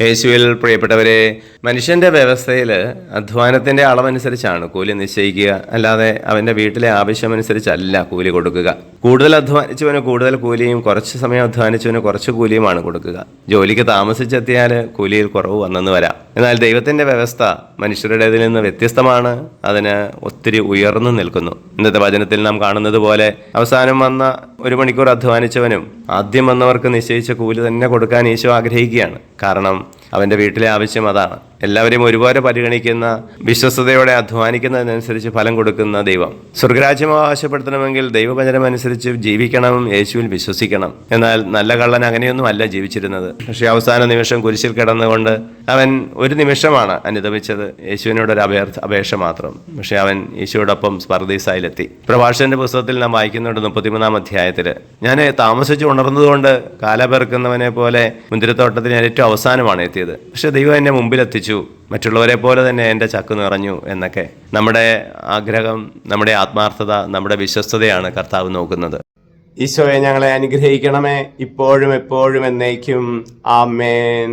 യേശുവിൽ പ്രിയപ്പെട്ടവരെ, മനുഷ്യന്റെ വ്യവസ്ഥയിൽ അധ്വാനത്തിന്റെ അളവനുസരിച്ചാണ് കൂലി നിശ്ചയിക്കുക, അല്ലാതെ അവന്റെ വീട്ടിലെ ആവശ്യമനുസരിച്ചല്ല കൂലി കൊടുക്കുക. കൂടുതൽ അധ്വാനിച്ചവന് കൂടുതൽ കൂലിയും കുറച്ച് സമയം അധ്വാനിച്ചവന് കുറച്ച് കൂലിയുമാണ് കൊടുക്കുക. ജോലിക്ക് താമസിച്ചെത്തിയാൽ കൂലിയിൽ കുറവ് വന്നെന്ന് വരാം. എന്നാൽ ദൈവത്തിന്റെ വ്യവസ്ഥ മനുഷ്യരുടേതിൽ നിന്ന് വ്യത്യസ്തമാണ്. അതിന് ഒത്തിരി ഉയർന്നു നിൽക്കുന്നു. ഇന്നത്തെ വചനത്തിൽ നാം കാണുന്നത് പോലെ അവസാനം വന്ന 1 മണിക്കൂർ അധ്വാനിച്ചവനും ആദ്യം വന്നവർക്ക് നിശ്ചയിച്ച കൂലി തന്നെ കൊടുക്കാൻ ഈശോ ആഗ്രഹിക്കുകയാണ്. കാരണം അവന്റെ വീട്ടിലെ ആവശ്യം അതാണ്. എല്ലാവരെയും ഒരുപോലെ പരിഗണിക്കുന്ന, വിശ്വസ്തയോടെ അധ്വാനിക്കുന്നതിനനുസരിച്ച് ഫലം കൊടുക്കുന്ന ദൈവം. സ്വർഗരാജ്യം അവകാശപ്പെടുത്തണമെങ്കിൽ ദൈവവചനം അനുസരിച്ച് ജീവിക്കണം, യേശുവിൽ വിശ്വസിക്കണം. എന്നാൽ നല്ല കള്ളൻ അങ്ങനെയൊന്നും അല്ല ജീവിച്ചിരുന്നത്. പക്ഷേ അവസാന നിമിഷം കുരിശിൽ കിടന്നുകൊണ്ട് അവൻ ഒരു നിമിഷമാണ് അനുദപിച്ചത്, യേശുവിനോടൊരു അപേക്ഷ മാത്രം. പക്ഷെ അവൻ യേശുവോടൊപ്പം സ്പർദീസായിലെത്തി. പ്രഭാഷകന്റെ പുസ്തകത്തിൽ നാം വായിക്കുന്നുണ്ട് 33-ാം അധ്യായത്തിൽ, ഞാൻ താമസിച്ച് ഉണർന്നതുകൊണ്ട് കാലപെറുക്കുന്നവനെ പോലെ മുന്തിരിത്തോട്ടത്തിന് ഏറ്റവും അവസാനമാണ് എത്തിയത്. പക്ഷെ ദൈവം എന്നെ മുമ്പിലെത്തിച്ചു, മറ്റുള്ളവരെ പോലെ തന്നെ എൻ്റെ ചക്ക് നിറഞ്ഞു എന്നൊക്കെ. നമ്മുടെ ആഗ്രഹം, നമ്മുടെ ആത്മാർത്ഥത, നമ്മുടെ വിശ്വസ്തതയാണ് കർത്താവ് നോക്കുന്നത്. ഈശോയെ, ഞങ്ങളെ അനുഗ്രഹിക്കണമേ, ഇപ്പോഴും എപ്പോഴും എന്നേക്കും. ആമേൻ.